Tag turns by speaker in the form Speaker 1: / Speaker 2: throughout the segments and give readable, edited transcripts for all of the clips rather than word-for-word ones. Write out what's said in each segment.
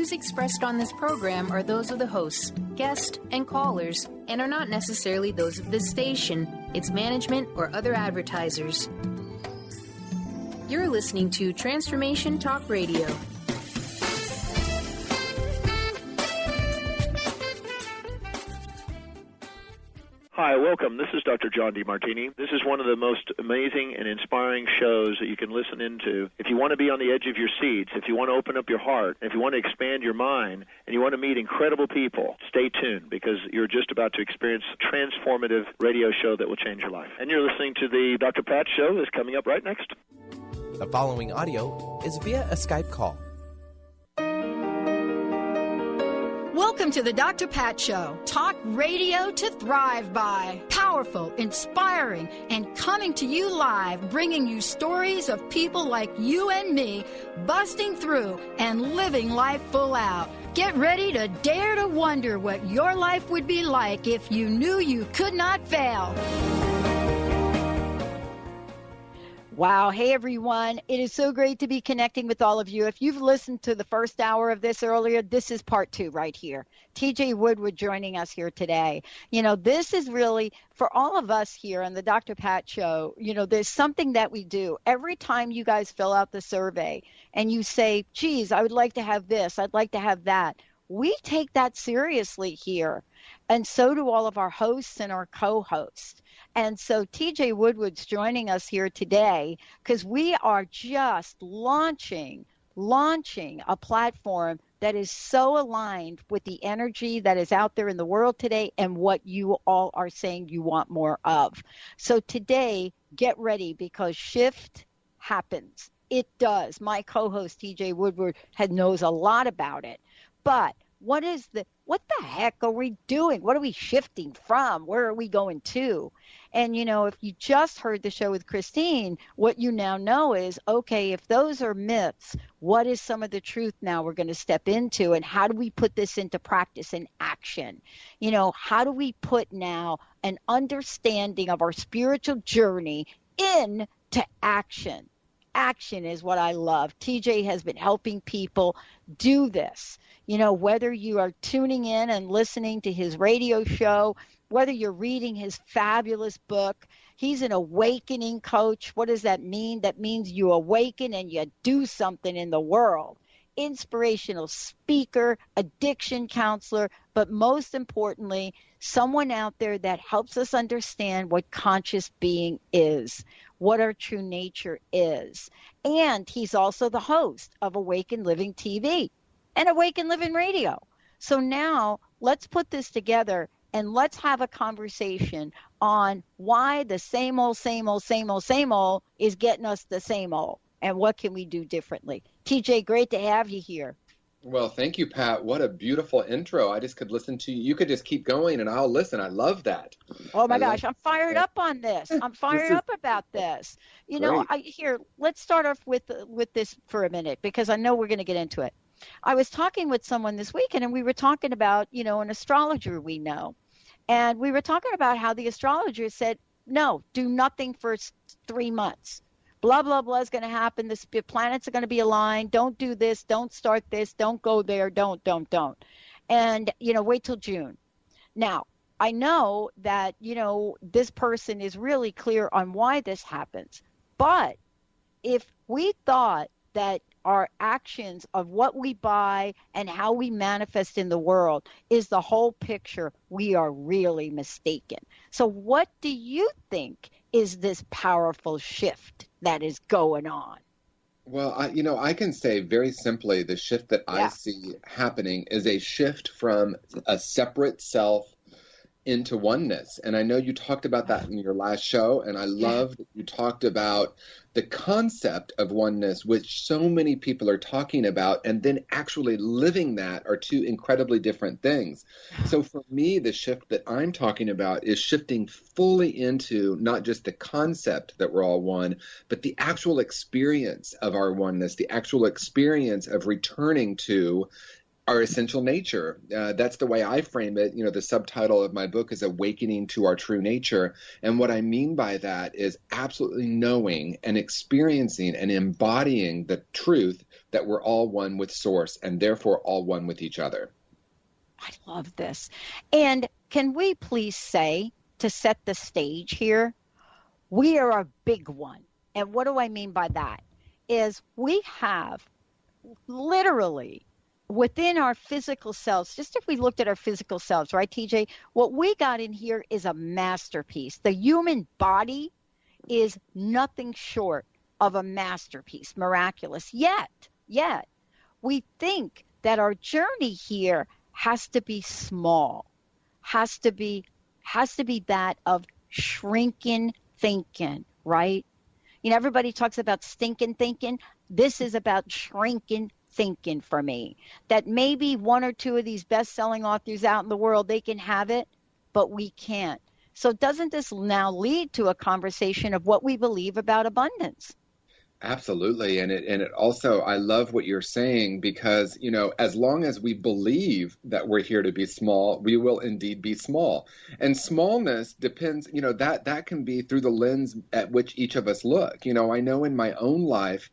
Speaker 1: views expressed on this program are those of the hosts, guests, and callers, and are not necessarily those of this station, its management, or other advertisers. You're listening to Transformation Talk Radio.
Speaker 2: Hi, welcome. This is Dr. John DeMartini. This is one of the most amazing and inspiring shows that you can listen into. If you want to be on the edge of your seats, if you want to open up your heart, if you want to expand your mind, and you want to meet incredible people, stay tuned because you're just about to experience a transformative radio show that will change your life. And you're listening to the Dr. Pat Show that's coming up right next.
Speaker 3: The following audio is via a Skype call.
Speaker 4: Welcome to the Dr. Pat Show. Talk radio to thrive by. Powerful, inspiring, and coming to you live, bringing you stories of people like you and me busting through and living life full out. Get ready to dare to wonder what your life would be like if you knew you could not fail. Wow. Hey, everyone. It is so great to be connecting with all of you. If you've listened to the first hour of this earlier, this is part 2 right here. TJ Woodward joining us here today. You know, this is really for all of us here on the Dr. Pat Show. You know, there's something that we do every time you guys fill out the survey and you say, geez, I would like to have this. I'd like to have that. We take that seriously here. And so do all of our hosts and our co-hosts. And so TJ Woodward's joining us here today because we are just launching a platform that is so aligned with the energy that is out there in the world today and what you all are saying you want more of. So today, get ready because shift happens. It does. My co-host TJ Woodward knows a lot about it. But what the heck are we doing? What are we shifting from? Where are we going to? And, you know, if you just heard the show with Christine, what you now know is, okay, if those are myths, what is some of the truth now we're going to step into? And how do we put this into practice and action? You know, how do we put now an understanding of our spiritual journey into action? Action is what I love. TJ has been helping people do this. You know, whether you are tuning in and listening to his radio show, whether you're reading his fabulous book, he's an awakening coach. What does that mean? That means you awaken and you do something in the world. Inspirational speaker, addiction counselor, but most importantly, someone out there that helps us understand what conscious being is, what our true nature is. And he's also the host of Awaken Living TV and Awaken Living Radio. So now let's put this together and let's have a conversation on why the same old is getting us the same old and what can we do differently. TJ, great to have you here.
Speaker 5: Well, thank you, Pat. What a beautiful intro. I just could listen to you. You could just keep going and I'll listen. I love that.
Speaker 4: Oh my gosh, I'm fired up on this. I'm fired up about this. You know, let's start off with this for a minute because I know we're going to get into it. I was talking with someone this weekend and we were talking about, you know, an astrologer we know. And we were talking about how the astrologer said, no, do nothing for 3 months. Blah, blah, blah is going to happen. The planets are going to be aligned. Don't do this. Don't start this. Don't go there. Don't. And, you know, wait till June. Now, I know that, you know, this person is really clear on why this happens. But if we thought that our actions of what we buy and how we manifest in the world is the whole picture, we are really mistaken. So what do you think is this powerful shift that is going on?
Speaker 5: Well, I can say very simply the shift that I see happening is a shift from a separate self into oneness. And I know you talked about that in your last show, and I love that you talked about the concept of oneness, which so many people are talking about, and then actually living that are two incredibly different things. So for me, the shift that I'm talking about is shifting fully into not just the concept that we're all one, but the actual experience of our oneness, the actual experience of returning to our essential nature. That's the way I frame it. The subtitle of my book is Awakening to Our True Nature. And what I mean by that is absolutely knowing and experiencing and embodying the truth that we're all one with Source and therefore all one with each other.
Speaker 4: I love this. And can we please say, to set the stage here, we are a big one. And what do I mean by that? Is we have literally within our physical selves, just if we looked at our physical selves, right, TJ, what we got in here is a masterpiece. The human body is nothing short of a masterpiece, miraculous. Yet, we think that our journey here has to be small, has to be that of shrinking thinking, right? Everybody talks about stinking thinking. This is about shrinking thinking for me, that maybe one or two of these best-selling authors out in the world, they can have it, but we can't. So doesn't this now lead to a conversation of what we believe about abundance?
Speaker 5: Absolutely. And it also, I love what you're saying, because, as long as we believe that we're here to be small, we will indeed be small. And smallness depends, that can be through the lens at which each of us look. I know in my own life,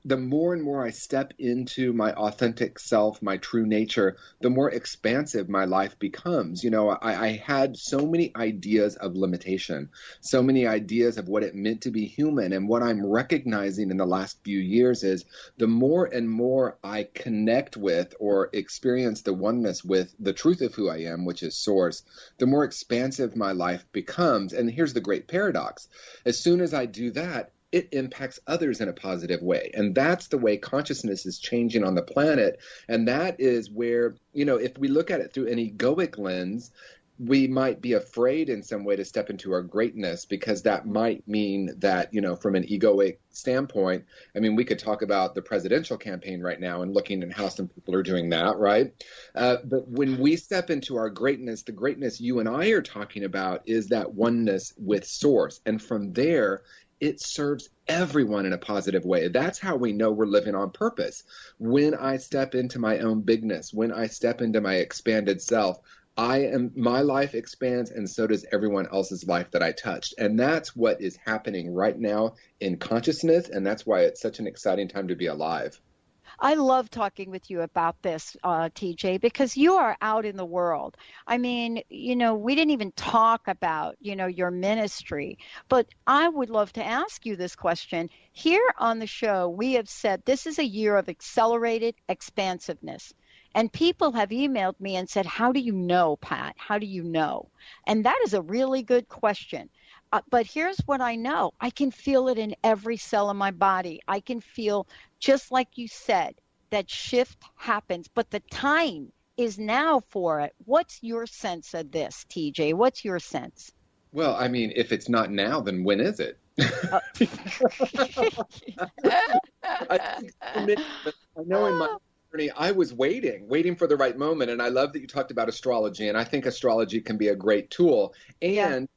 Speaker 5: the more and more I step into my authentic self, my true nature, the more expansive my life becomes. I had so many ideas of limitation, so many ideas of what it meant to be human. And what I'm recognizing in the last few years is the more and more I connect with or experience the oneness with the truth of who I am, which is Source, the more expansive my life becomes. And here's the great paradox. As soon as I do that, it impacts others in a positive way. And that's the way consciousness is changing on the planet. And that is where, if we look at it through an egoic lens, we might be afraid in some way to step into our greatness, because that might mean that, from an egoic standpoint, we could talk about the presidential campaign right now and looking at how some people are doing that, right? But when we step into our greatness, the greatness you and I are talking about is that oneness with Source. And from there, it serves everyone in a positive way. That's how we know we're living on purpose. When I step into my own bigness, when I step into my expanded self, my life expands, and so does everyone else's life that I touched. And that's what is happening right now in consciousness, and that's why it's such an exciting time to be alive.
Speaker 4: I love talking with you about this, TJ, because you are out in the world. We didn't even talk about, your ministry, but I would love to ask you this question. Here on the show, we have said this is a year of accelerated expansiveness. And people have emailed me and said, how do you know, Pat? How do you know? And that is a really good question. But here's what I know. I can feel it in every cell of my body. I can feel, just like you said, that shift happens. But the time is now for it. What's your sense of this, TJ? What's your sense?
Speaker 5: Well, if it's not now, then when is it? I know in my journey, I was waiting for the right moment. And I love that you talked about astrology. And I think astrology can be a great tool. And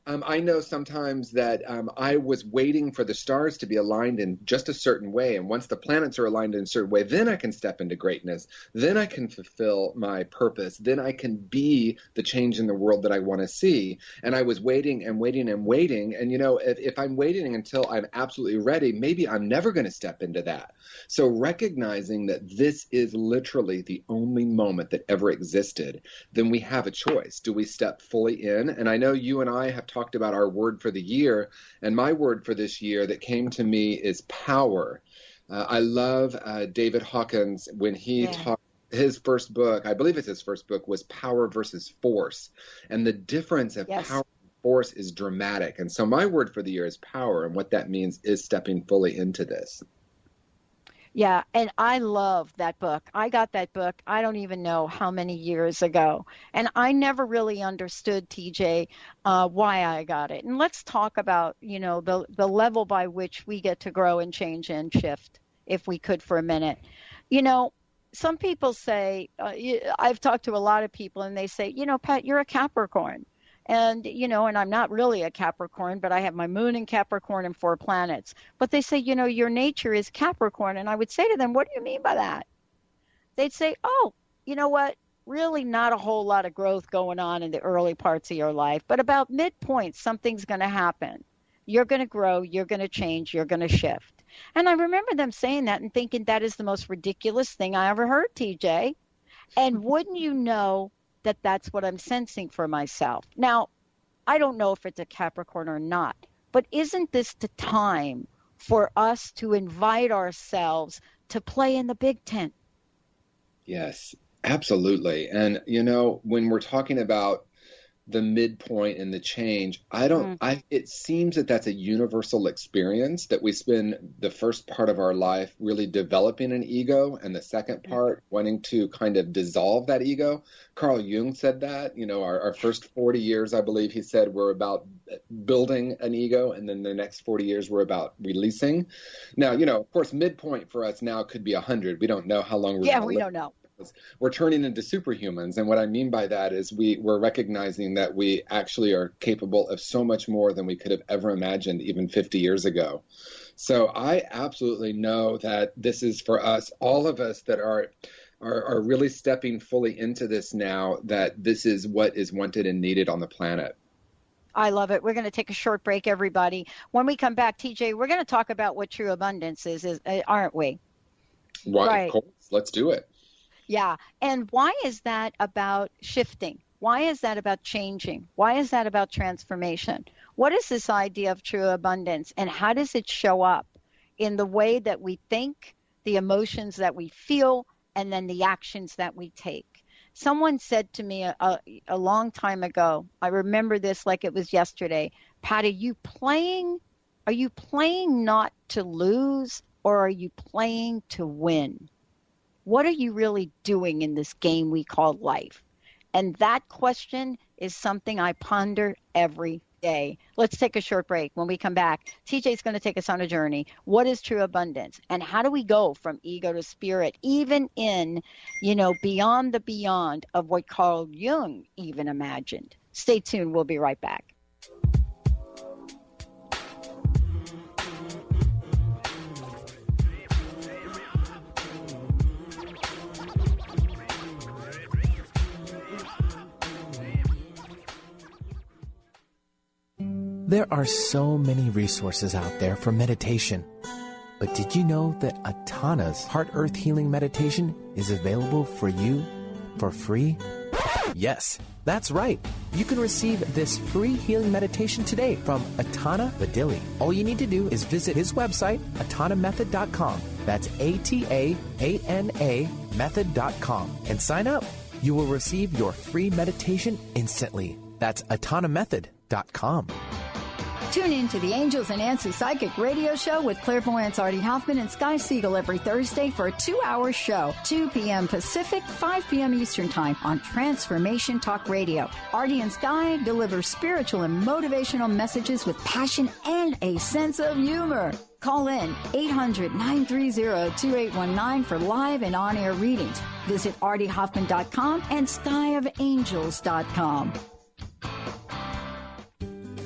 Speaker 5: I know sometimes that I was waiting for the stars to be aligned in just a certain way. And once the planets are aligned in a certain way, then I can step into greatness. Then I can fulfill my purpose. Then I can be the change in the world that I want to see. And I was waiting and waiting and waiting. And, if I'm waiting until I'm absolutely ready, maybe I'm never going to step into that. So recognizing that this is literally the only moment that ever existed, then we have a choice. Do we step fully in? And I know you and I have talked about our word for the year, and my word for this year that came to me is power. I love David Hawkins when he talked. His first book, I believe it's his first book, was Power versus Force. And the difference of power and force is dramatic. And so my word for the year is power. And what that means is stepping fully into this.
Speaker 4: Yeah, and I love that book. I got that book, I don't even know how many years ago. And I never really understood, TJ, why I got it. And let's talk about, the level by which we get to grow and change and shift, if we could for a minute. Some people say, I've talked to a lot of people, and they say, Pat, you're a Capricorn. And, and I'm not really a Capricorn, but I have my moon in Capricorn and 4 planets. But they say, your nature is Capricorn. And I would say to them, what do you mean by that? they'd say, oh, you know what? Really not a whole lot of growth going on in the early parts of your life, but about midpoint, something's going to happen. You're going to grow, you're going to change, you're going to shift. And I remember them saying that and thinking that is the most ridiculous thing I ever heard, TJ. And wouldn't you know that that's what I'm sensing for myself? Now, I don't know if it's a Capricorn or not, but isn't this the time for us to invite ourselves to play in the big tent?
Speaker 5: Yes, absolutely. And, when we're talking about the midpoint and the change, it seems that that's a universal experience, that we spend the first part of our life really developing an ego and the second part wanting to kind of dissolve that ego. Carl Jung said that, our first 40 years, I believe he said, were about building an ego, and then the next 40 years were about releasing. Now, of course, midpoint for us now could be 100. We don't know how long we're going to live.
Speaker 4: We don't know.
Speaker 5: We're turning into superhumans. And what I mean by that is we're recognizing that we actually are capable of so much more than we could have ever imagined even 50 years ago. So I absolutely know that this is for us, all of us that are really stepping fully into this now, that this is what is wanted and needed on the planet.
Speaker 4: I love it. We're going to take a short break, everybody. When we come back, TJ, we're going to talk about what true abundance is aren't we?
Speaker 5: Why, right. Of course. Let's do it.
Speaker 4: Yeah. And why is that about shifting? Why is that about changing? Why is that about transformation? What is this idea of true abundance, and how does it show up in the way that we think, the emotions that we feel, and then the actions that we take? Someone said to me a long time ago, I remember this like it was yesterday, Pat, are you playing not to lose, or are you playing to win? What are you really doing in this game we call life? And that question is something I ponder every day. Let's take a short break. When we come back, TJ's going to take us on a journey. What is true abundance? And how do we go from ego to spirit, even in, beyond the beyond of what Carl Jung even imagined? Stay tuned. We'll be right back.
Speaker 3: There are so many resources out there for meditation. But did you know that Atana's Heart Earth Healing Meditation is available for you for free? Yes, that's right. You can receive this free healing meditation today from Atana Badili. All you need to do is visit his website, atanamethod.com. That's ATAANA method.com, and sign up. You will receive your free meditation instantly. That's atanamethod.com.
Speaker 6: Tune in to the Angels and Answers Psychic Radio Show with clairvoyants Artie Hoffman and Sky Siegel every Thursday for a 2-hour show, 2 p.m. Pacific, 5 p.m. Eastern Time on Transformation Talk Radio. Artie and Sky deliver spiritual and motivational messages with passion and a sense of humor. Call in 800-930-2819 for live and on-air readings. Visit artiehoffman.com and skyofangels.com.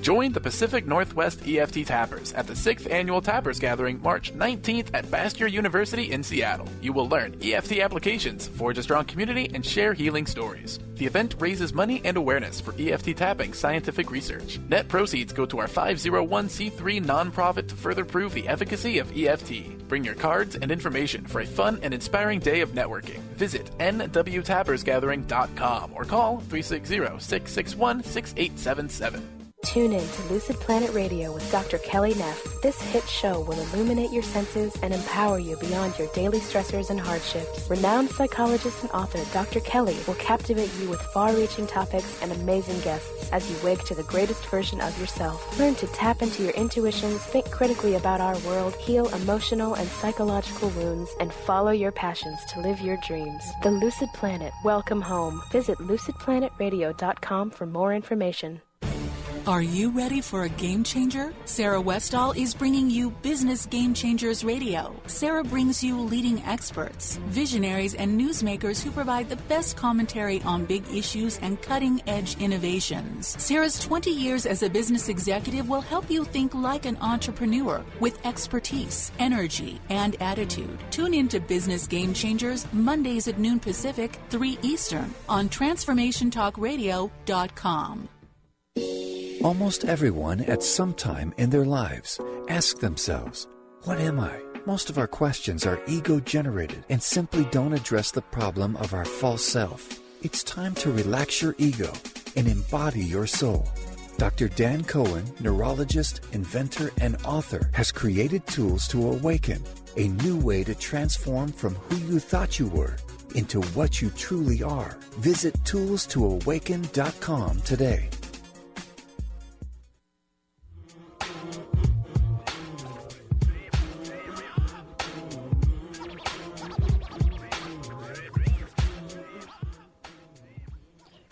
Speaker 7: Join the Pacific Northwest EFT Tappers at the 6th Annual Tappers Gathering, March 19th at Bastyr University in Seattle. You will learn EFT applications, forge a strong community, and share healing stories. The event raises money and awareness for EFT tapping scientific research. Net proceeds go to our 501c3 nonprofit to further prove the efficacy of EFT. Bring your cards and information for a fun and inspiring day of networking. Visit nwtappersgathering.com or call 360-661-6877.
Speaker 8: Tune in to Lucid Planet Radio with Dr. Kelly Neff. This hit show will illuminate your senses and empower you beyond your daily stressors and hardships. Renowned psychologist and author Dr. Kelly will captivate you with far-reaching topics and amazing guests as you wake to the greatest version of yourself. Learn to tap into your intuitions, think critically about our world, heal emotional and psychological wounds, and follow your passions to live your dreams. The Lucid Planet. Welcome home. Visit lucidplanetradio.com for more information.
Speaker 9: Are you ready for a game changer? Sarah Westall is bringing you Business Game Changers Radio. Sarah brings you leading experts, visionaries, and newsmakers who provide the best commentary on big issues and cutting-edge innovations. Sarah's 20 years as a business executive will help you think like an entrepreneur with expertise, energy, and attitude. Tune in to Business Game Changers Mondays at noon Pacific, 3 Eastern on TransformationTalkRadio.com.
Speaker 10: Almost everyone at some time in their lives ask themselves, what am I? Most of our questions are ego-generated and simply don't address the problem of our false self. It's time to relax your ego and embody your soul. Dr. Dan Cohen, neurologist, inventor, and author, has created tools to awaken a new way to transform from who you thought you were into what you truly are. Visit toolstoawaken.com today.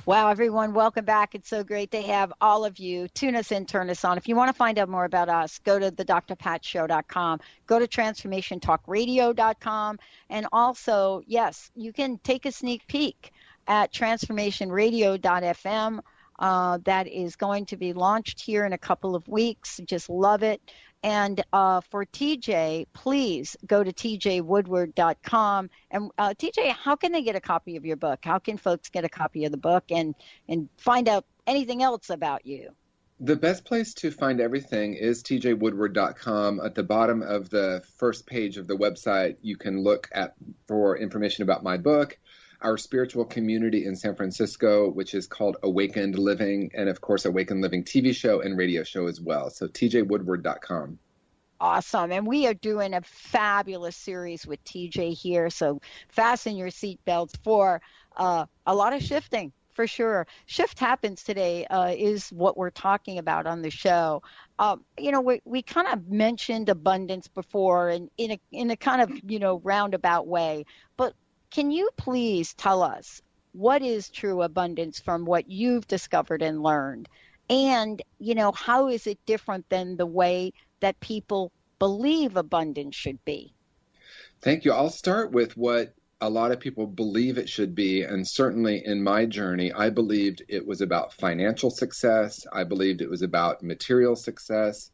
Speaker 4: Wow, everyone, welcome back. It's so great to have all of you. Tune us in, turn us on. If you want to find out more about us, go to thedrpatshow.com. Go to transformationtalkradio.com. And also, yes, you can take a sneak peek at transformationradio.fm. That is going to be launched here in a couple of weeks. Just love it. And for TJ, please go to tjwoodward.com. And TJ, how can they get a copy of your book? How can folks get a copy of the book and find out anything else about you?
Speaker 5: The best place to find everything is tjwoodward.com. At the bottom of the first page of the website, you can look for information about my book, our spiritual community in San Francisco, which is called Awakened Living, and of course, Awakened Living TV show and radio show as well. So tjwoodward.com.
Speaker 4: Awesome. And we are doing a fabulous series with TJ here. So fasten your seatbelts for a lot of shifting, for sure. Shift Happens Today is what we're talking about on the show. We kind of mentioned abundance before and in a kind of, roundabout way. But can you please tell us what is true abundance from what you've discovered and learned? And, how is it different than the way that people believe abundance should be?
Speaker 5: Thank you. I'll start with what a lot of people believe it should be. And certainly in my journey, I believed it was about financial success. I believed it was about material success.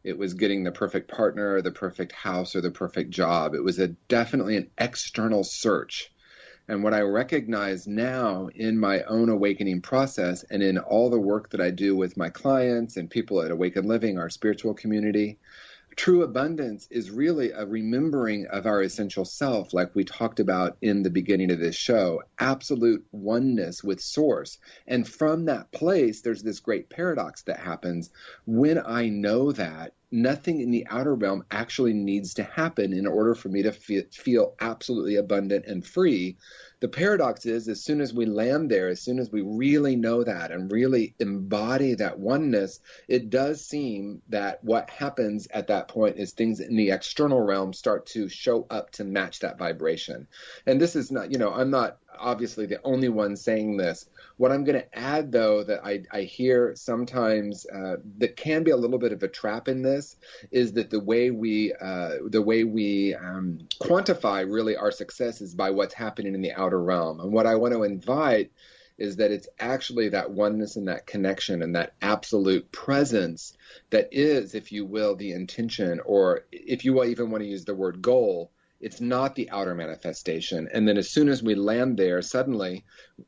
Speaker 5: It was getting the perfect partner, or the perfect house, or the perfect job. It was definitely an external search. And what I recognize now in my own awakening process and in all the work that I do with my clients and people at Awakened Living, our spiritual community, true abundance is really a remembering of our essential self, like we talked about in the beginning of this show, absolute oneness with Source. And from that place, there's this great paradox that happens. When I know that, nothing in the outer realm actually needs to happen in order for me to feel absolutely abundant and free. The paradox is, as soon as we land there, as soon as we really know that and really embody that oneness, it does seem that what happens at that point is things in the external realm start to show up to match that vibration. And this is not, I'm not obviously the only one saying this. What I'm going to add, though, that I hear sometimes that can be a little bit of a trap in this is that the way we quantify really our success is by what's happening in the outer realm. And what I want to invite is that it's actually that oneness and that connection and that absolute presence that is, if you will, the intention, or if you even want to use the word goal. It's not the outer manifestation. And then as soon as we land there, suddenly,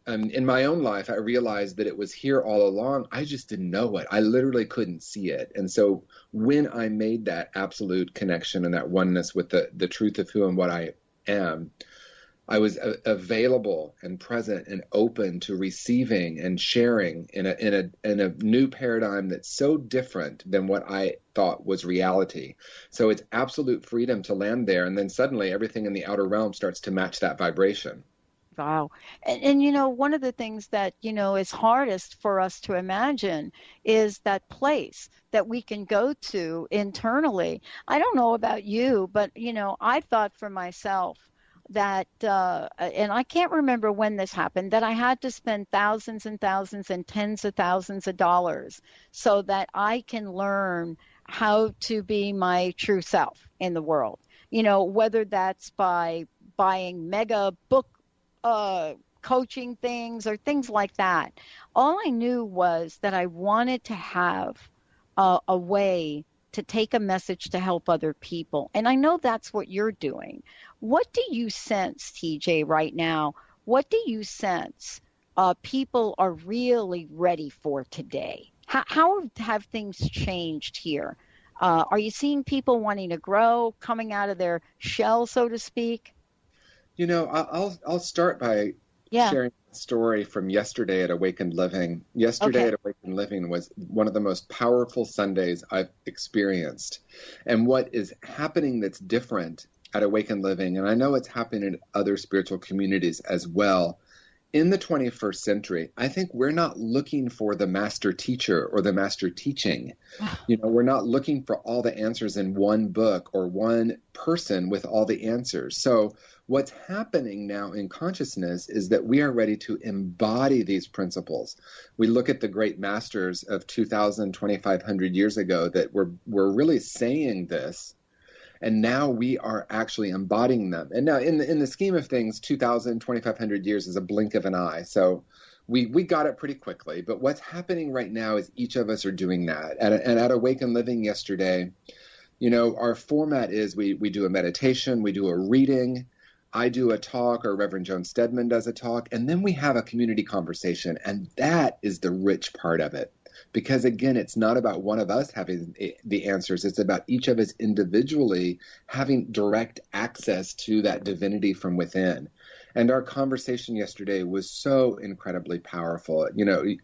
Speaker 5: in my own life, I realized that it was here all along. I just didn't know it. I literally couldn't see it. And so when I made that absolute connection and that oneness with the truth of who and what I am, I was available and present and open to receiving and sharing in a new paradigm that's so different than what I thought was reality. So it's absolute freedom to land there, and then suddenly everything in the outer realm starts to match that vibration.
Speaker 4: Wow. And one of the things that, is hardest for us to imagine is that place that we can go to internally. I don't know about you, but, I thought for myself that, and I can't remember when this happened, that I had to spend thousands and thousands and tens of thousands of dollars so that I can learn how to be my true self in the world. Whether that's by buying mega book coaching things or things like that. All I knew was that I wanted to have a way to take a message to help other people. And I know that's what you're doing. What do you sense, TJ, right now? What do you sense people are really ready for today? How have things changed here? Are you seeing people wanting to grow, coming out of their shell, so to speak?
Speaker 5: I'll start by sharing a story from yesterday at Awakened Living. Yesterday at Awakened Living was one of the most powerful Sundays I've experienced. And what is happening that's different at Awakened Living, and I know it's happening in other spiritual communities as well, in the 21st century, I think we're not looking for the master teacher or the master teaching. We're not looking for all the answers in one book or one person with all the answers. So what's happening now in consciousness is that we are ready to embody these principles. We look at the great masters of 2,000, 2,500 years ago that were really saying this. And now we are actually embodying them. And now in the scheme of things, 2,000, 2,500 years is a blink of an eye. So we got it pretty quickly. But what's happening right now is each of us are doing that. And at Awaken Living yesterday, our format is we do a meditation, we do a reading, I do a talk, or Reverend Joan Stedman does a talk, and then we have a community conversation. And that is the rich part of it. Because again, it's not about one of us having the answers. It's about each of us individually having direct access to that divinity from within. And our conversation yesterday was so incredibly powerful.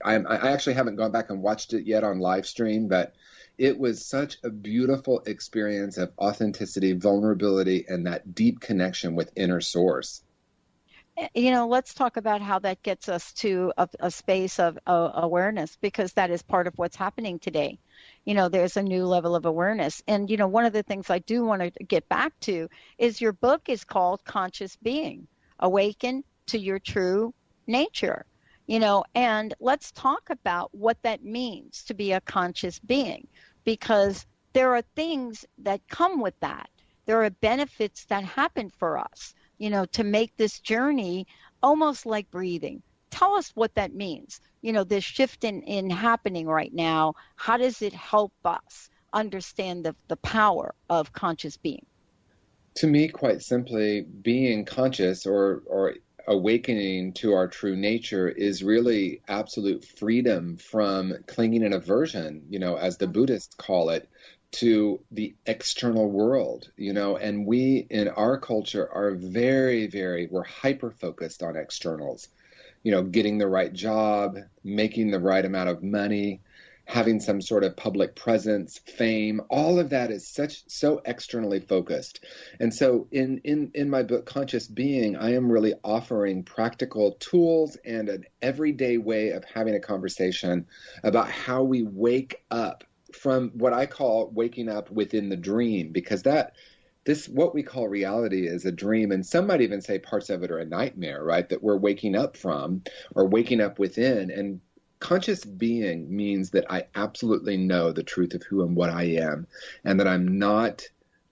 Speaker 5: I actually haven't gone back and watched it yet on live stream, but it was such a beautiful experience of authenticity, vulnerability, and that deep connection with inner source.
Speaker 4: Let's talk about how that gets us to a space of awareness, because that is part of what's happening today. There's a new level of awareness. And, one of the things I do want to get back to is your book is called Conscious Being, Awaken to Your True Nature. And let's talk about what that means to be a conscious being, because there are things that come with that. There are benefits that happen for us, to make this journey almost like breathing. Tell us what that means. This shift in happening right now, how does it help us understand the power of conscious being?
Speaker 5: To me, quite simply, being conscious or awakening to our true nature is really absolute freedom from clinging and aversion, as the Buddhists call it, to the external world, and we in our culture are we're hyper-focused on externals, getting the right job, making the right amount of money, having some sort of public presence, fame. All of that is so externally focused. And so in my book, Conscious Being, I am really offering practical tools and an everyday way of having a conversation about how we wake up from what I call waking up within the dream, because what we call reality is a dream, and some might even say parts of it are a nightmare, right? That we're waking up from or waking up within. And conscious being means that I absolutely know the truth of who and what I am, and that I'm not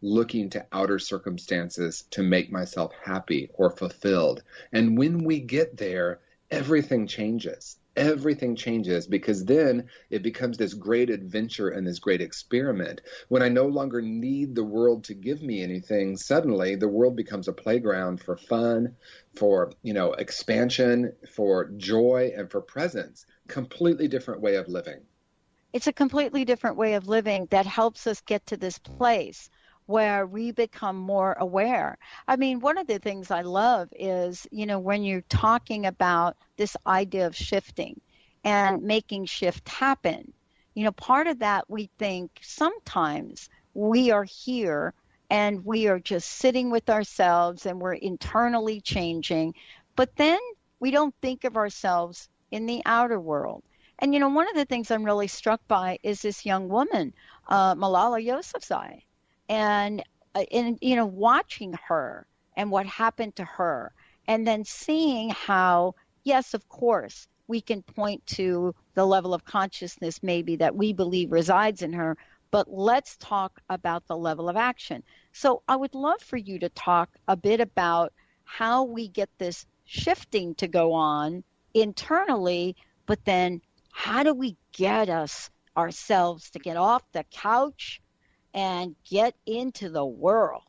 Speaker 5: looking to outer circumstances to make myself happy or fulfilled. And when we get there, everything changes. Everything changes, because then it becomes this great adventure and this great experiment. When I no longer need the world to give me anything, suddenly the world becomes a playground for fun, for, expansion, for joy, and for presence. Completely different way of living.
Speaker 4: It's a completely different way of living that helps us get to this place where we become more aware. I mean, one of the things I love is, when you're talking about this idea of shifting and making shift happen, part of that, we think sometimes we are here and we are just sitting with ourselves and we're internally changing, but then we don't think of ourselves in the outer world. And, one of the things I'm really struck by is this young woman, Malala Yousafzai. And watching her and what happened to her, and then seeing how, yes, of course, we can point to the level of consciousness maybe that we believe resides in her, but let's talk about the level of action. So I would love for you to talk a bit about how we get this shifting to go on internally, but then how do we get ourselves to get off the couch and get into the world?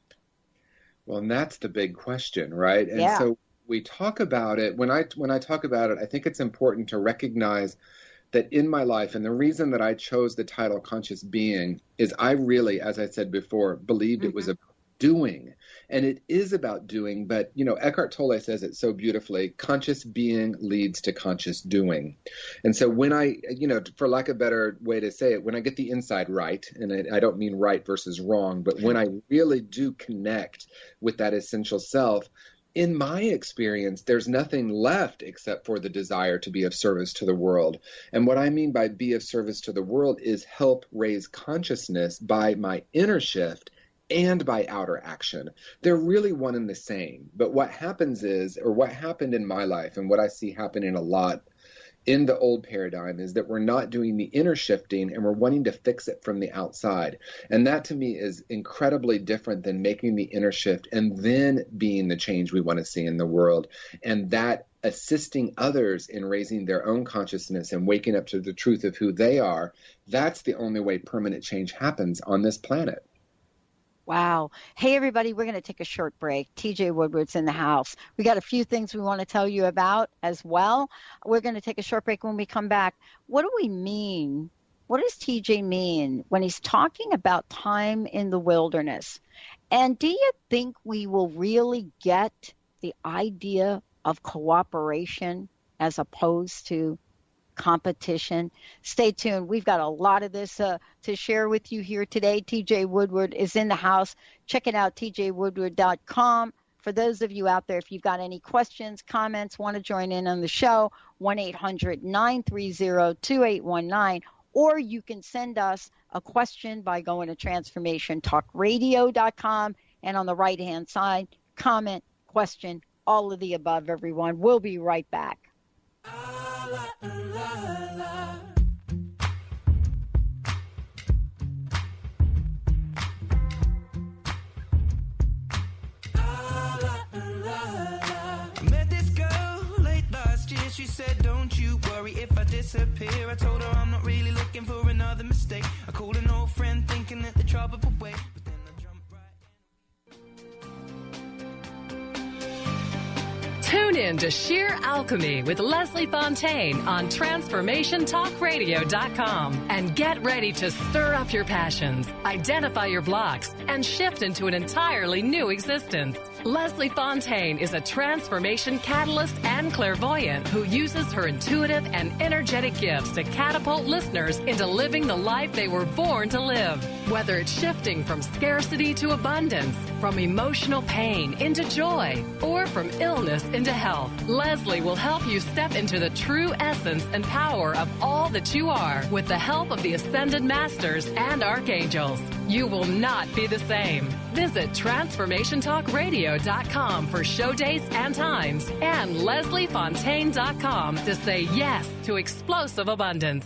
Speaker 5: Well, and that's the big question, right? And so we talk about it. When I talk about it, I think it's important to recognize that in my life, and the reason that I chose the title Conscious Being is I really, as I said before, believed it was about doing. And it is about doing, but, Eckhart Tolle says it so beautifully, conscious being leads to conscious doing. And so when I, for lack of a better way to say it, when I get the inside right, and I don't mean right versus wrong, but when I really do connect with that essential self, in my experience, there's nothing left except for the desire to be of service to the world. And what I mean by be of service to the world is help raise consciousness by my inner shift and by outer action. They're really one and the same. But what happens is, or what happened in my life and what I see happening a lot in the old paradigm is that we're not doing the inner shifting and we're wanting to fix it from the outside. And that to me is incredibly different than making the inner shift and then being the change we want to see in the world. And that assisting others in raising their own consciousness and waking up to the truth of who they are, that's the only way permanent change happens on this planet.
Speaker 4: Wow. Hey, everybody, we're going to take a short break. TJ Woodward's in the house. We got a few things we want to tell you about as well. We're going to take a short break. When we come back, what do we mean? What does TJ mean when he's talking about time in the wilderness? And do you think we will really get the idea of cooperation as opposed to competition? Stay tuned. We've got a lot of this to share with you here today. TJ Woodward is in the house. Check it out, tjwoodward.com. For those of you out there, if you've got any questions, comments, want to join in on the show, 1-800-930-2819, or you can send us a question by going to transformationtalkradio.com, and on the right-hand side, comment, question, all of the above, everyone. We'll be right back.
Speaker 11: She said, don't you worry if I disappear. I told her I'm not really looking for another mistake. I called an old friend thinking that the trouble would wait, but then I jumped right in.
Speaker 12: Tune in to Sheer Alchemy with Leslie Fontaine on TransformationTalkRadio.com and get ready to stir up your passions, identify your blocks, and shift into an entirely new existence. Leslie Fontaine is a transformation catalyst and clairvoyant who uses her intuitive and energetic gifts to catapult listeners into living the life they were born to live. Whether it's shifting from scarcity to abundance, from emotional pain into joy, or from illness into health, Leslie will help you step into the true essence and power of all that you are with the help of the Ascended Masters and Archangels. You will not be the same. Visit TransformationTalkRadio.com for show dates and times, and LeslieFontaine.com to say yes to explosive abundance.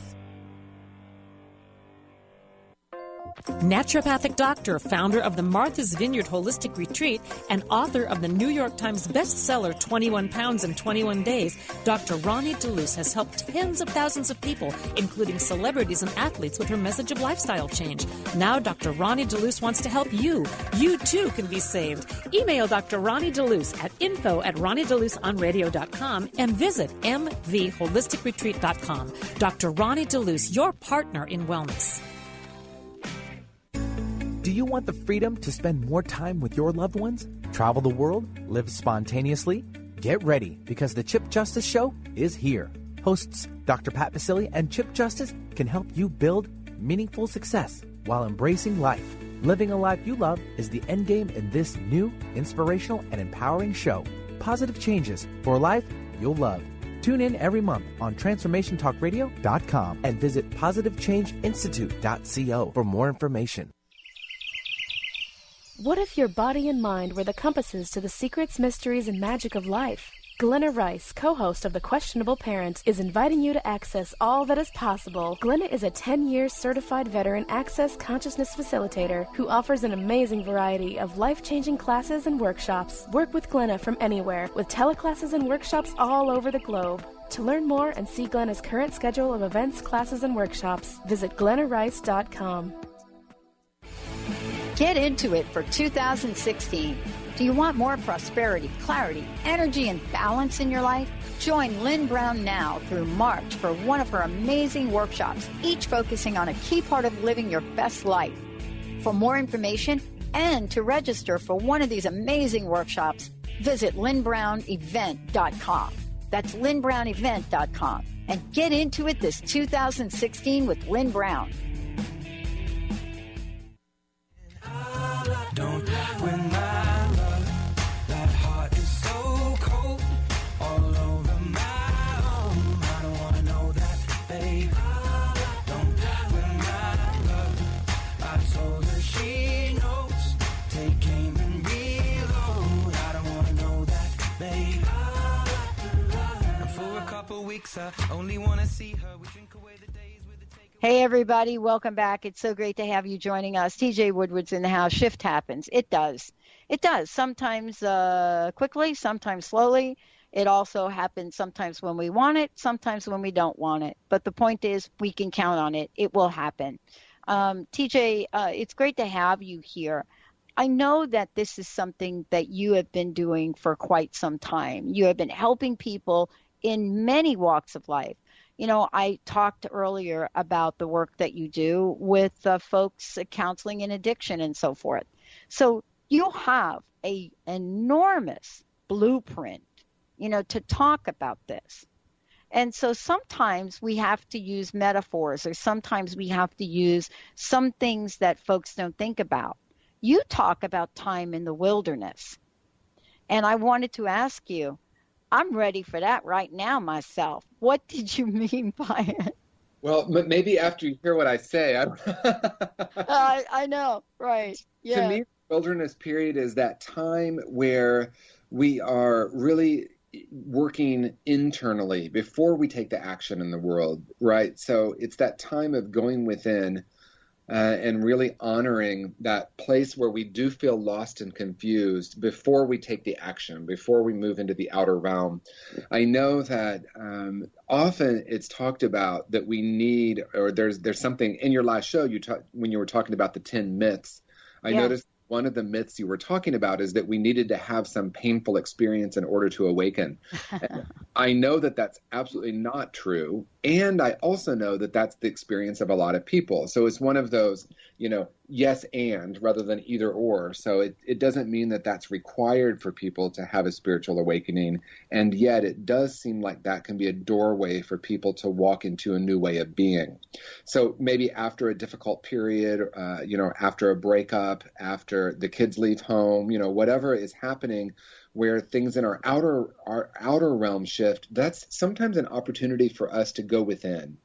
Speaker 13: Naturopathic doctor, founder of the Martha's Vineyard Holistic Retreat, and author of the New York Times bestseller 21 Pounds in 21 Days, Dr. Ronnie DeLuce has helped tens of thousands of people, including celebrities and athletes, with her message of lifestyle change. Now Dr. Ronnie DeLuce wants to help you. You too can be saved. Email Dr. Ronnie DeLuce at info@RonnieDeLuceOnRadio.com and visit mvholisticretreat.com. Dr. Ronnie DeLuce, your partner in wellness.
Speaker 3: Do you want the freedom to spend more time with your loved ones? Travel the world? Live spontaneously? Get ready, because the Chip Justice Show is here. Hosts Dr. Pat Basile and Chip Justice can help you build meaningful success while embracing life. Living a life you love is the end game in this new, inspirational, and empowering show. Positive changes for a life you'll love. Tune in every month on TransformationTalkRadio.com and visit PositiveChangeInstitute.co for more information.
Speaker 8: What if your body and mind were the compasses to the secrets, mysteries, and magic of life? Glenna Rice, co-host of The Questionable Parent, is inviting you to access all that is possible. Glenna is a 10-year certified veteran access consciousness facilitator who offers an amazing variety of life-changing classes and workshops. Work with Glenna from anywhere with teleclasses and workshops all over the globe. To learn more and see Glenna's current schedule of events, classes, and workshops, visit glennarice.com.
Speaker 6: Get into it for 2016. Do you want more prosperity, clarity, energy, and balance in your life? Join Lynn Brown now through March for one of her amazing workshops, each focusing on a key part of living your best life. For more information and to register for one of these amazing workshops, visit lynnbrownevent.com. That's lynnbrownevent.com. And get into it this 2016 with Lynn Brown.
Speaker 11: Don't win my love. That heart is so cold, all over my own. I don't wanna know that, babe. Don't win my love. I told her she knows. Take aim and reload. I don't wanna know that, babe. And for a couple weeks, I only wanna see her. We drink away the days with the take.
Speaker 4: Hey, everybody. Welcome back. It's so great to have you joining us. TJ Woodward's in the house. Shift happens. It does. It does. Sometimes quickly, sometimes slowly. It also happens sometimes when we want it, sometimes when we don't want it. But the point is we can count on it. It will happen. TJ, it's great to have you here. I know that this is something that you have been doing for quite some time. You have been helping people in many walks of life. You know, I talked earlier about the work that you do with folks counseling in addiction and so forth. So you have an enormous blueprint, you know, to talk about this. And so sometimes we have to use metaphors, or sometimes we have to use some things that folks don't think about. You talk about time in the wilderness. And I wanted to ask you, I'm ready for that right now myself. What did you mean by it?
Speaker 5: Well, maybe after you hear what I say.
Speaker 4: I know, right. Yeah.
Speaker 5: To me, the wilderness period is that time where we are really working internally before we take the action in the world, right? So it's that time of going within and really honoring that place where we do feel lost and confused before we take the action, before we move into the outer realm. I know that often it's talked about that we need, or there's something in your last show when you were talking about the 10 myths. I noticed one of the myths you were talking about is that we needed to have some painful experience in order to awaken. I know that that's absolutely not true. And I also know that that's the experience of a lot of people. So it's one of those, you know, yes and rather than either or. So it doesn't mean that that's required for people to have a spiritual awakening. And yet it does seem like that can be a doorway for people to walk into a new way of being. So maybe after a difficult period, you know, after a breakup, after the kids leave home, you know, whatever is happening, where things in our outer realm shift, that's sometimes an opportunity for us to go within.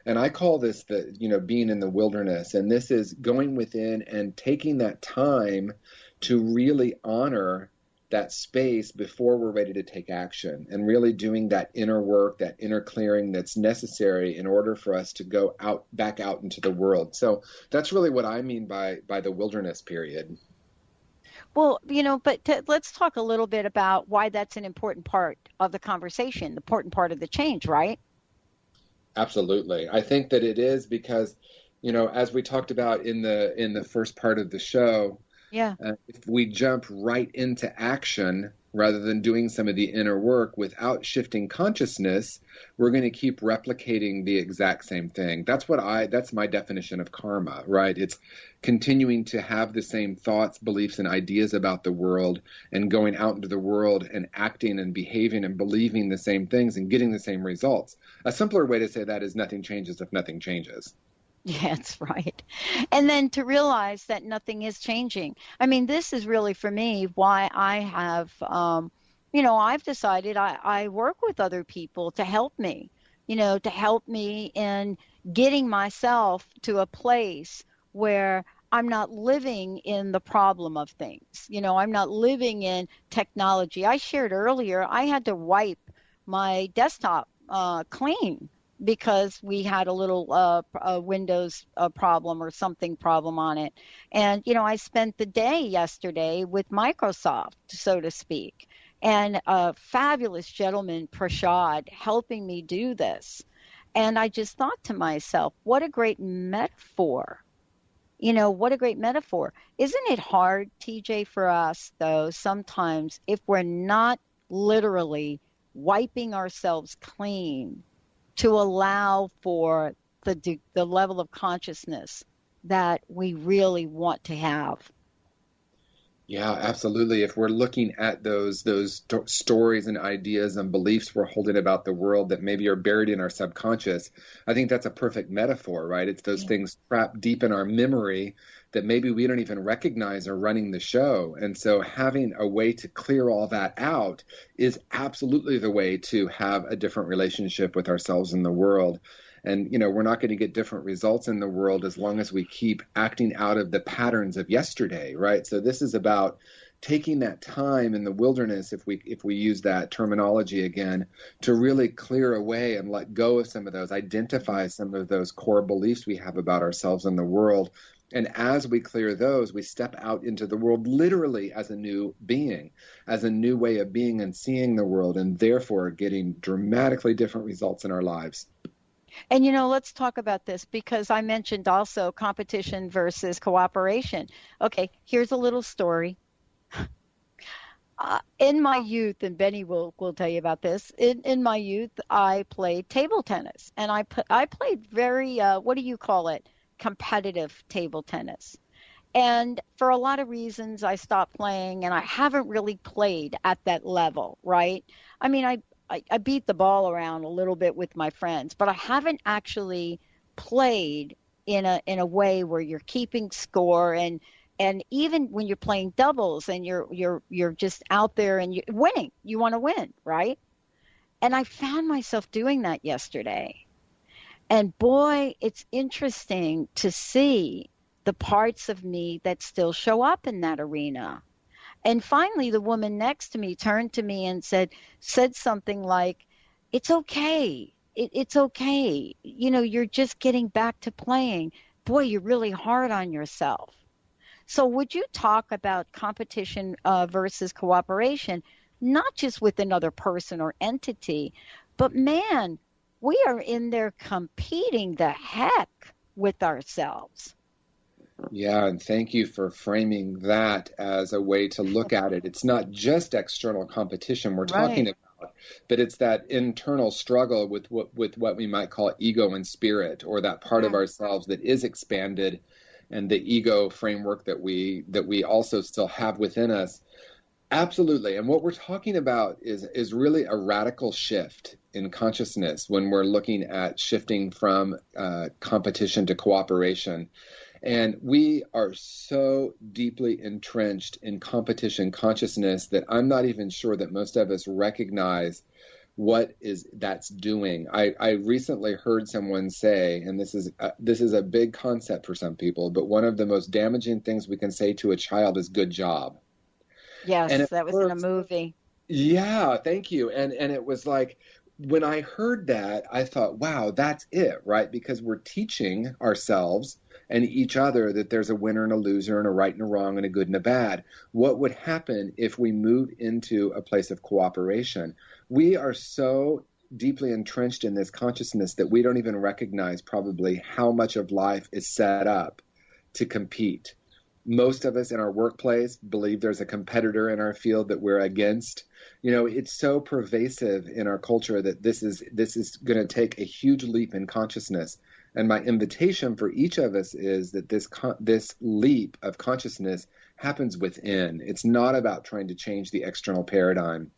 Speaker 5: And I call this being in the wilderness. And this is going within and taking that time to really honor that space before we're ready to take action, and really doing that inner work, that inner clearing that's necessary in order for us to go back out into the world. So that's really what I mean by the wilderness period.
Speaker 4: Well, you know, but let's talk a little bit about why that's an important part of the conversation, the important part of the change, right?
Speaker 5: Absolutely. I think that it is because, you know, as we talked about in the first part of the show, if we jump right into action rather than doing some of the inner work without shifting consciousness, we're going to keep replicating the exact same thing. That's my definition of karma, right? It's continuing to have the same thoughts, beliefs, and ideas about the world, and going out into the world and acting and behaving and believing the same things and getting the same results. A simpler way to say that is nothing changes if nothing changes.
Speaker 4: Yeah, that's right. And then to realize that nothing is changing. I mean, this is really, for me, why I have, I've decided I work with other people to help me, to help me in getting myself to a place where I'm not living in the problem of things. I'm not living in technology. I shared earlier, I had to wipe my desktop clean because we had a little Windows problem or something problem on it. And, I spent the day yesterday with Microsoft, so to speak, and a fabulous gentleman, Prashad, helping me do this. And I just thought to myself, what a great metaphor. What a great metaphor. Isn't it hard, TJ, for us, though, sometimes if we're not literally wiping ourselves clean to allow for the level of consciousness that we really want to have?
Speaker 5: Yeah, absolutely. If we're looking at those stories and ideas and beliefs we're holding about the world that maybe are buried in our subconscious, I think that's a perfect metaphor, right? It's those things trapped deep in our memory that maybe we don't even recognize are running the show. And so having a way to clear all that out is absolutely the way to have a different relationship with ourselves and the world. And, we're not going to get different results in the world as long as we keep acting out of the patterns of yesterday, right? So this is about taking that time in the wilderness, if we use that terminology again, to really clear away and let go of some of those, identify some of those core beliefs we have about ourselves and the world. And as we clear those, we step out into the world literally as a new being, as a new way of being and seeing the world, and therefore getting dramatically different results in our lives.
Speaker 4: And, let's talk about this because I mentioned also competition versus cooperation. Okay, here's a little story. In my youth, and Benny will tell you about this, in my youth, I played table tennis. And I played very, what do you call it, competitive table tennis. And for a lot of reasons, I stopped playing, and I haven't really played at that level, right? I mean, I beat the ball around a little bit with my friends, but I haven't actually played in a way where you're keeping score, and even when you're playing doubles and you're just out there and you're winning, you want to win, right? And I found myself doing that yesterday. And boy, it's interesting to see the parts of me that still show up in that arena. And finally, the woman next to me turned to me and said something like, it's okay. It's okay. You're just getting back to playing. Boy, you're really hard on yourself. So would you talk about competition versus cooperation, not just with another person or entity, but man, we are in there competing the heck with ourselves.
Speaker 5: Yeah, and thank you for framing that as a way to look at it. It's not just external competition we're talking about, but it's that internal struggle with what we might call ego and spirit, or that part of ourselves that is expanded, and the ego framework that we also still have within us. Absolutely. And what we're talking about is really a radical shift in consciousness when we're looking at shifting from competition to cooperation. And we are so deeply entrenched in competition consciousness that I'm not even sure that most of us recognize what that's doing. I recently heard someone say, and this is a big concept for some people, but one of the most damaging things we can say to a child is "good job."
Speaker 4: Yes, that was in a movie.
Speaker 5: Yeah, thank you. And it was like, when I heard that, I thought, wow, that's it, right? Because we're teaching ourselves and each other that there's a winner and a loser and a right and a wrong and a good and a bad. What would happen if we moved into a place of cooperation? We are so deeply entrenched in this consciousness that we don't even recognize probably how much of life is set up to compete. Most of us in our workplace believe there's a competitor in our field that we're against. It's so pervasive in our culture that this is going to take a huge leap in consciousness. And my invitation for each of us is that this leap of consciousness happens within. It's not about trying to change the external paradigm.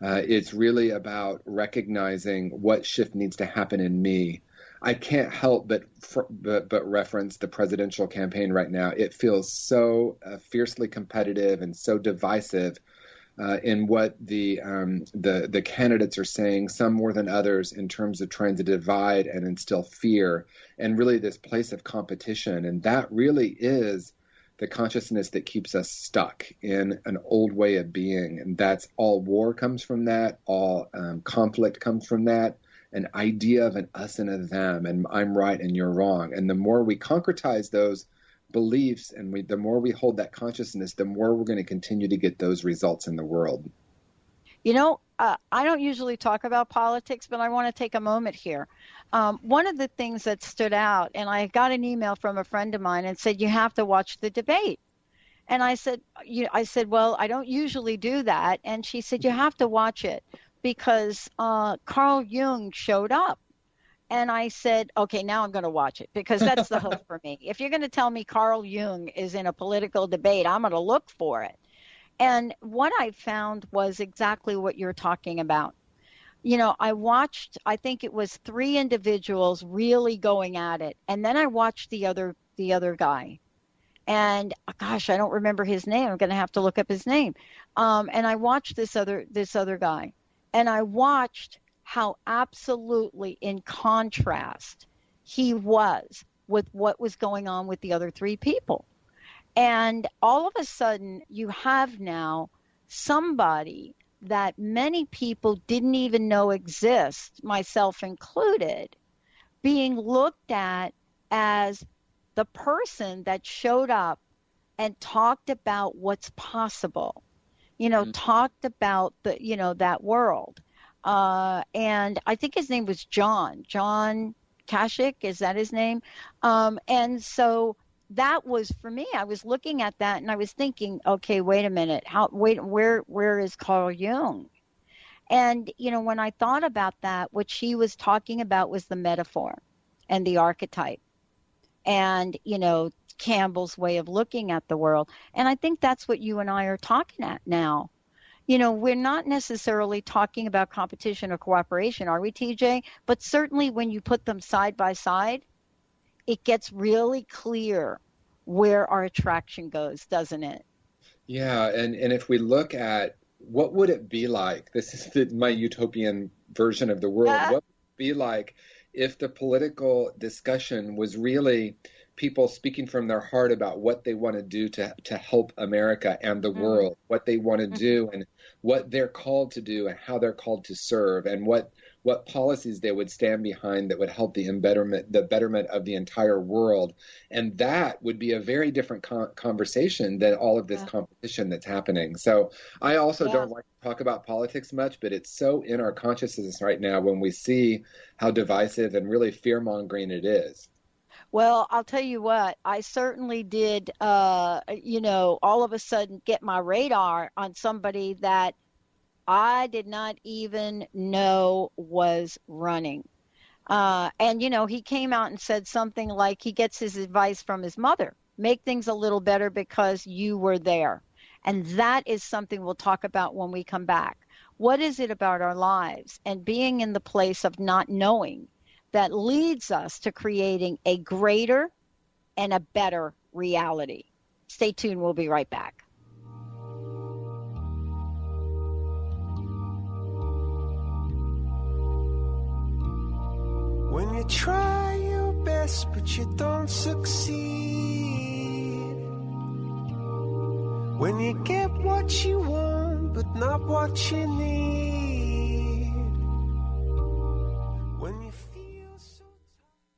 Speaker 5: It's really about recognizing what shift needs to happen in me. I can't help but reference the presidential campaign right now. It feels so fiercely competitive and so divisive. in what the candidates are saying, some more than others, in terms of trying to divide and instill fear, and really this place of competition. And that really is the consciousness that keeps us stuck in an old way of being. And that's all war comes from that, all conflict comes from that, an idea of an us and a them, and I'm right and you're wrong. And the more we concretize those beliefs and the more we hold that consciousness, the more we're going to continue to get those results in the world.
Speaker 4: You know, I don't usually talk about politics, but I want to take a moment here. One of the things that stood out, and I got an email from a friend of mine and said, you have to watch the debate. And I said, well, I don't usually do that. And she said, you have to watch it because Carl Jung showed up. And I said, okay, now I'm going to watch it because that's the hope for me. If you're going to tell me Carl Jung is in a political debate, I'm going to look for it. And what I found was exactly what you're talking about. You know, I watched, I think it was 3 individuals really going at it. And then I watched the other guy. And gosh, I don't remember his name. I'm going to have to look up his name. And I watched this other guy. And I watched how absolutely in contrast he was with what was going on with the other 3 people. And all of a sudden, you have now somebody that many people didn't even know exist, myself included, being looked at as the person that showed up and talked about what's possible, talked about that world. And I think his name was John Kashik, is that his name? And so that was, for me, I was looking at that and I was thinking, okay, wait a minute, where is Carl Jung? And, when I thought about that, what she was talking about was the metaphor and the archetype and, Campbell's way of looking at the world. And I think that's what you and I are talking at now. We're not necessarily talking about competition or cooperation, are we, TJ? But certainly when you put them side by side, it gets really clear where our attraction goes, doesn't it?
Speaker 5: Yeah, and if we look at what would it be like, this is my utopian version of the world, what would it be like if the political discussion was really people speaking from their heart about what they want to do to help America and the world, what they want to do and what they're called to do and how they're called to serve and what policies they would stand behind that would help the betterment of the entire world. And that would be a very different conversation than all of this competition that's happening. So I also don't like to talk about politics much, but it's so in our consciousness right now when we see how divisive and really fear-mongering it is.
Speaker 4: Well, I'll tell you what, I certainly did, all of a sudden get my radar on somebody that I did not even know was running. And he came out and said something like he gets his advice from his mother. Make things a little better because you were there. And that is something we'll talk about when we come back. What is it about our lives and being in the place of not knowing that leads us to creating a greater and a better reality? Stay tuned. We'll be right back.
Speaker 11: When you try your best but you don't succeed, when you get what you want but not what you need, when you feel so...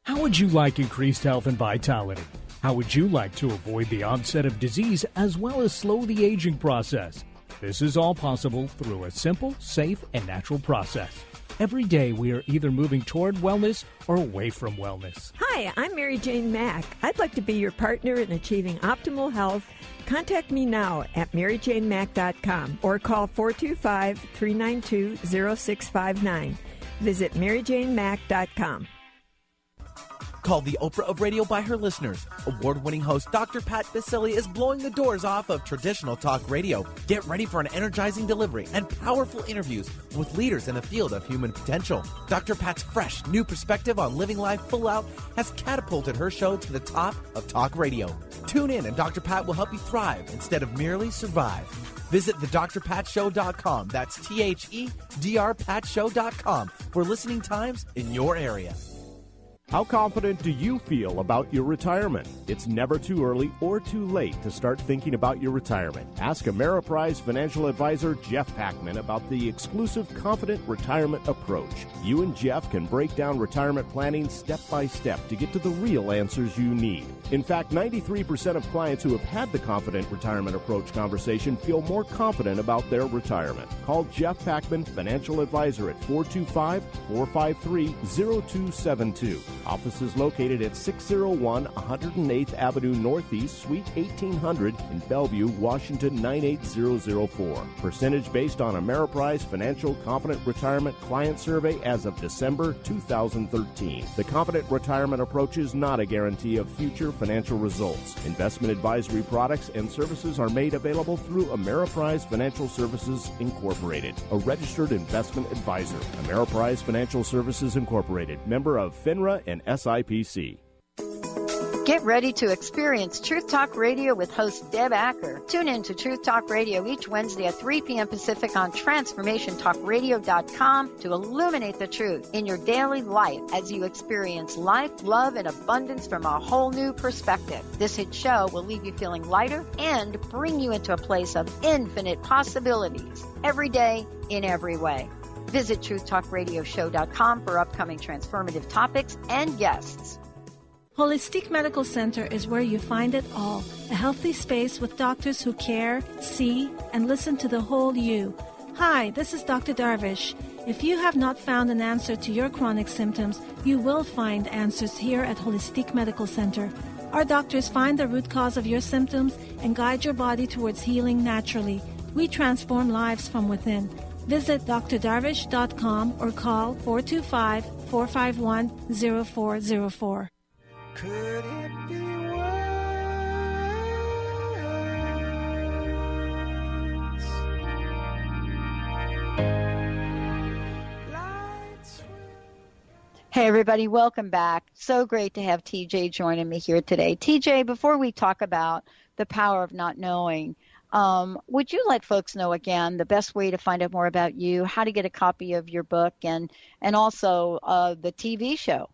Speaker 14: How would you like increased health and vitality? How would you like to avoid the onset of disease as well as slow the aging process? This is all possible through a simple, safe, and natural process. Every day we are either moving toward wellness or away from wellness.
Speaker 15: Hi, I'm Mary Jane Mack. I'd like to be your partner in achieving optimal health. Contact me now at maryjanemack.com or call 425-392-0659. Visit maryjanemack.com.
Speaker 16: Called the Oprah of radio by her listeners. Award-winning host Dr. Pat Baccili is blowing the doors off of traditional talk radio. Get ready for an energizing delivery and powerful interviews with leaders in the field of human potential. Dr. Pat's fresh, new perspective on living life full out has catapulted her show to the top of talk radio. Tune in and Dr. Pat will help you thrive instead of merely survive. Visit thedrpatshow.com. That's THEDRPatshow.com for listening times in your area.
Speaker 17: How confident do you feel about your retirement? It's never too early or too late to start thinking about your retirement. Ask Ameriprise financial advisor Jeff Packman about the exclusive Confident Retirement Approach. You and Jeff can break down retirement planning step by step to get to the real answers you need. In fact, 93% of clients who have had the Confident Retirement Approach conversation feel more confident about their retirement. Call Jeff Packman, financial advisor at 425-453-0272. Office is located at 601 108th Avenue Northeast, Suite 1800 in Bellevue, Washington 98004. Percentage based on Ameriprise Financial Confident Retirement Client Survey as of December 2013. The Confident Retirement Approach is not a guarantee of future financial results. Investment advisory products and services are made available through Ameriprise Financial Services Incorporated, a registered investment advisor. Ameriprise Financial Services Incorporated, member of FINRA and SIPC.
Speaker 4: Get ready to experience Truth Talk Radio with host Deb Acker. Tune in to Truth Talk Radio each Wednesday at 3 p.m. Pacific on TransformationTalkRadio.com to illuminate the truth in your daily life as you experience life, love, and abundance from a whole new perspective. This hit show will leave you feeling lighter and bring you into a place of infinite possibilities every day in every way. Visit TruthTalkRadioshow.com for upcoming transformative topics and guests.
Speaker 18: Holistic Medical Center is where you find it all. A healthy space with doctors who care, see, and listen to the whole you. Hi, this is Dr. Darvish. If you have not found an answer to your chronic symptoms, you will find answers here at Holistic Medical Center. Our doctors find the root cause of your symptoms and guide your body towards healing naturally. We transform lives from within. Visit drdarvish.com or call 425-451-0404.
Speaker 11: Could it be worse?
Speaker 4: Hey, everybody, welcome back. So great to have TJ joining me here today. TJ, before we talk about the power of not knowing, would you let folks know again the best way to find out more about you, how to get a copy of your book, and also the TV show?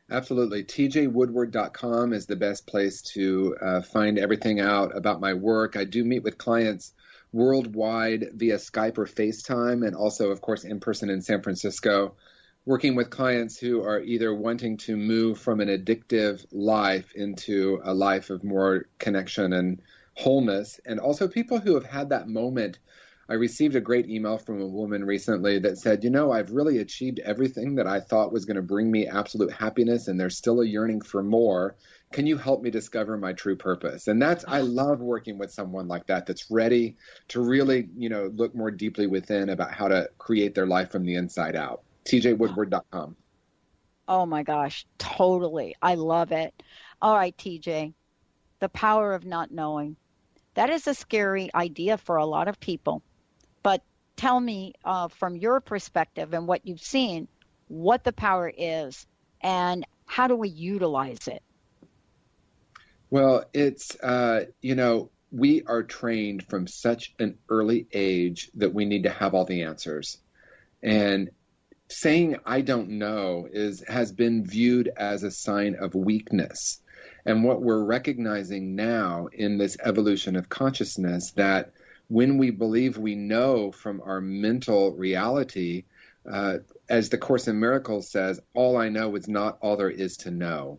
Speaker 5: Absolutely. TJWoodward.com is the best place to find everything out about my work. I do meet with clients worldwide via Skype or FaceTime, and also, of course, in person in San Francisco, working with clients who are either wanting to move from an addictive life into a life of more connection and wholeness, and also people who have had that moment. I received a great email from a woman recently that said, you know, I've really achieved everything that I thought was going to bring me absolute happiness, and there's still a yearning for more. Can you help me discover my true purpose? And I love working with someone like that that's ready to really, look more deeply within about how to create their life from the inside out. TJWoodward.com.
Speaker 4: Oh my gosh, totally. I love it. All right, TJ, the power of not knowing. That is a scary idea for a lot of people. But tell me from your perspective and what you've seen, what the power is and how do we utilize it?
Speaker 5: Well, it's, we are trained from such an early age that we need to have all the answers. And saying I don't know has been viewed as a sign of weakness. And what we're recognizing now in this evolution of consciousness, that when we believe we know from our mental reality, as the Course in Miracles says, all I know is not all there is to know.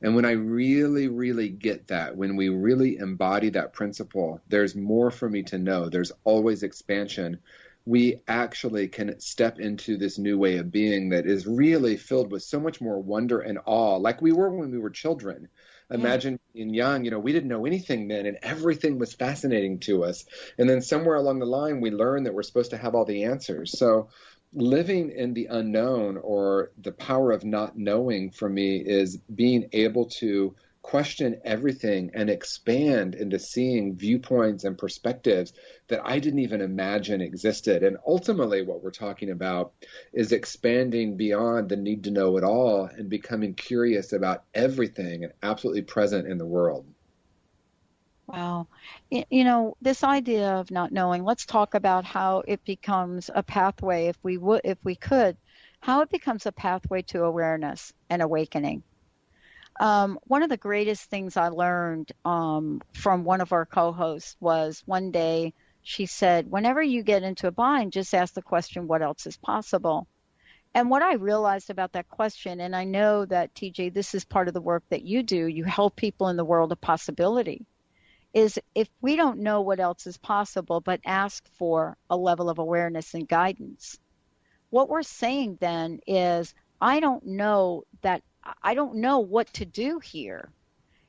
Speaker 5: And when I really, really get that, when we really embody that principle, there's more for me to know. There's always expansion. We actually can step into this new way of being that is really filled with so much more wonder and awe, like we were when we were children. Imagine being young, we didn't know anything then, and everything was fascinating to us. And then somewhere along the line, we learned that we're supposed to have all the answers. So living in the unknown, or the power of not knowing, for me is being able to question everything and expand into seeing viewpoints and perspectives that I didn't even imagine existed. And ultimately what we're talking about is expanding beyond the need to know it all and becoming curious about everything and absolutely present in the world.
Speaker 4: Wow. This idea of not knowing, let's talk about how it becomes a pathway, if we could, how it becomes a pathway to awareness and awakening. One of the greatest things I learned from one of our co-hosts was one day she said, whenever you get into a bind, just ask the question, what else is possible? And what I realized about that question, and I know that, TJ, this is part of the work that you do, you help people in the world of possibility, is if we don't know what else is possible but ask for a level of awareness and guidance, what we're saying then is, I don't know what to do here.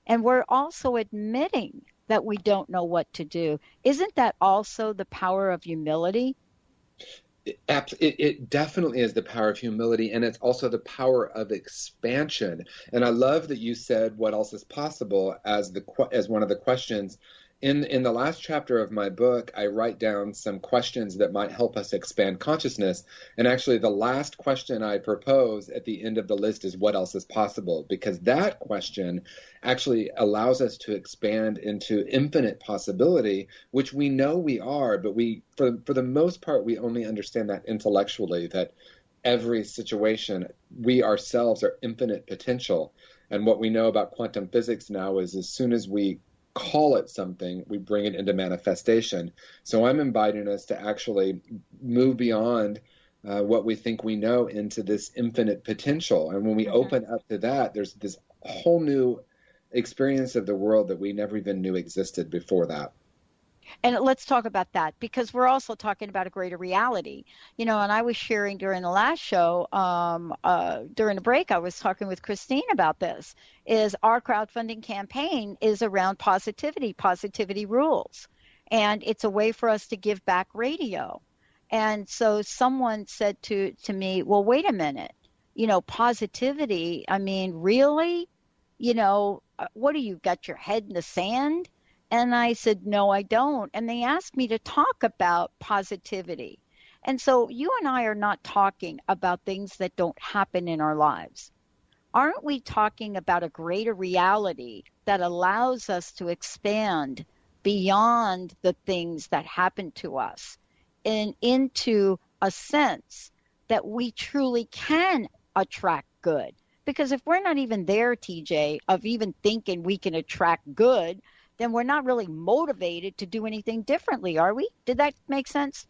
Speaker 4: And we're also admitting that we don't know what to do. Isn't that also the power of humility?
Speaker 5: It definitely is the power of humility, and it's also the power of expansion. And I love that you said what else is possible as one of the questions. In the last chapter of my book, I write down some questions that might help us expand consciousness. And actually, the last question I propose at the end of the list is what else is possible? Because that question actually allows us to expand into infinite possibility, which we know we are, but for the most part, we only understand that intellectually, that every situation, we ourselves are infinite potential. And what we know about quantum physics now is as soon as we call it something, we bring it into manifestation. So I'm inviting us to actually move beyond what we think we know into this infinite potential. And when we open up to that, there's this whole new experience of the world that we never even knew existed before that.
Speaker 4: And let's talk about that, because we're also talking about a greater reality. And I was sharing during the last show, during the break, I was talking with Christine about this, is our crowdfunding campaign is around positivity rules. And it's a way for us to give back radio. And so someone said to me, well, wait a minute, positivity, I mean, really? What do you got your head in the sand? And I said, no, I don't. And they asked me to talk about positivity. And so you and I are not talking about things that don't happen in our lives. Aren't we talking about a greater reality that allows us to expand beyond the things that happen to us and into a sense that we truly can attract good? Because if we're not even there, TJ, of even thinking we can attract good, then we're not really motivated to do anything differently, are we? Did that make sense?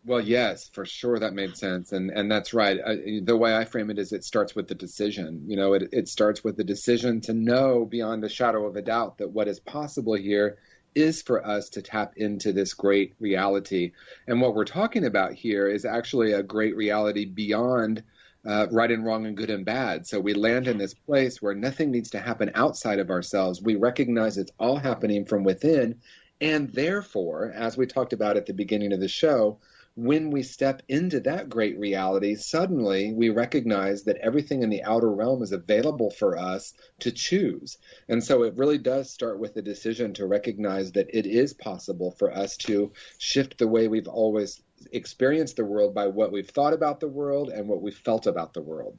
Speaker 5: Well, yes, for sure that made sense. And that's right. The way I frame it is it starts with the decision. It starts with the decision to know beyond the shadow of a doubt that what is possible here is for us to tap into this great reality. And what we're talking about here is actually a great reality beyond right and wrong and good and bad. So we land in this place where nothing needs to happen outside of ourselves. We recognize it's all happening from within. And therefore, as we talked about at the beginning of the show, when we step into that great reality, suddenly we recognize that everything in the outer realm is available for us to choose. And so it really does start with the decision to recognize that it is possible for us to shift the way we've always experienced the world by what we've thought about the world and what we've felt about the world.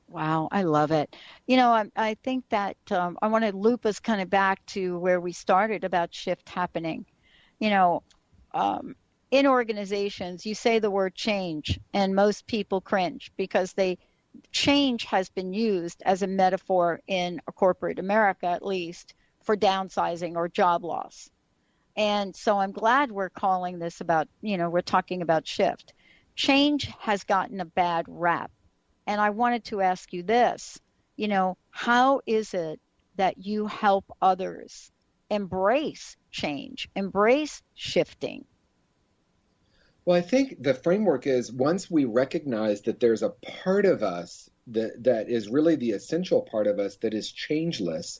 Speaker 4: Wow, I love it. I think that I want to loop us kind of back to where we started about shift happening. In organizations, you say the word change, and most people cringe because change has been used as a metaphor in corporate America, at least, for downsizing or job loss. And so I'm glad we're calling this about, we're talking about shift. Change has gotten a bad rap. And I wanted to ask you this, how is it that you help others embrace change, embrace shifting?
Speaker 5: Well, I think the framework is once we recognize that there's a part of us that is really the essential part of us that is changeless,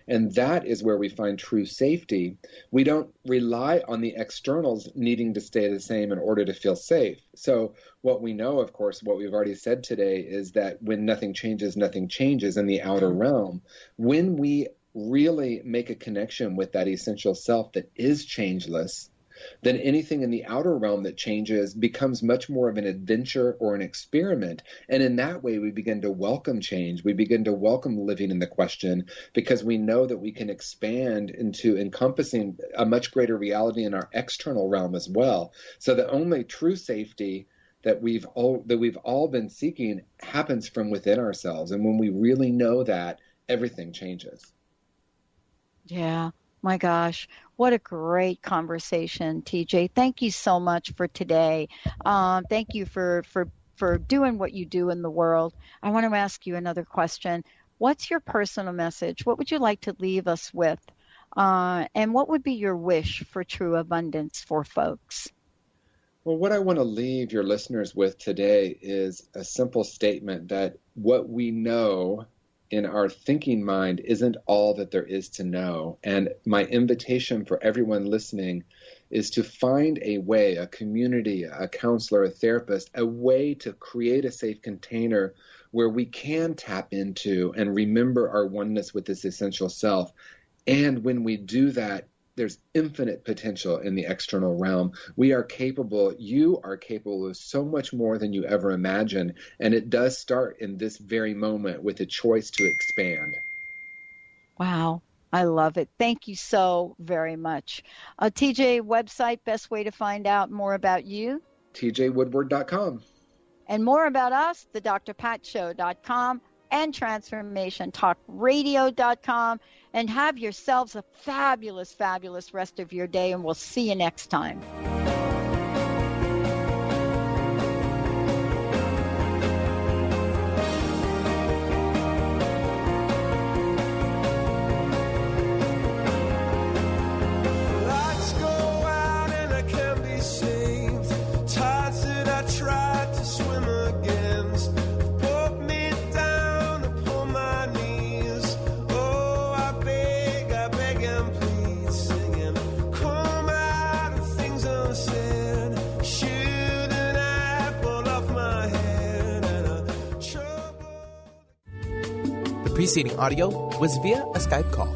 Speaker 5: and that is where we find true safety, we don't rely on the externals needing to stay the same in order to feel safe. So what we know, of course, what we've already said today is that when nothing changes in the outer realm. When we really make a connection with that essential self that is changeless, then anything in the outer realm that changes becomes much more of an adventure or an experiment. And in that way, we begin to welcome change. We begin to welcome living in the question, because we know that we can expand into encompassing a much greater reality in our external realm as well. So the only true safety that we've all been seeking happens from within ourselves. And when we really know that, everything changes.
Speaker 4: Yeah. My gosh, what a great conversation, TJ. Thank you so much for today. Thank you for doing what you do in the world. I want to ask you another question. What's your personal message? What would you like to leave us with? And what would be your wish for true abundance for folks?
Speaker 5: Well, what I want to leave your listeners with today is a simple statement that what we know in our thinking mind isn't all that there is to know. And my invitation for everyone listening is to find a way, a community, a counselor, a therapist, a way to create a safe container where we can tap into and remember our oneness with this essential self. And when we do that, there's infinite potential in the external realm. We are capable, you are capable of so much more than you ever imagined. And it does start in this very moment with a choice to expand.
Speaker 4: Wow. I love it. Thank you so very much. TJ, website, best way to find out more about you?
Speaker 5: TJWoodward.com.
Speaker 4: And more about us, thedrpatshow.com and transformationtalkradio.com. And have yourselves a fabulous, fabulous rest of your day, and we'll see you next time.
Speaker 11: Lights go out and I can't be saved. Tides that I tried to swim against pulled me down upon my knees. Oh, I beg and plead, singing, come out of things unsaid. Shoot an apple off my head and a trouble.
Speaker 16: The preceding audio was via a Skype call.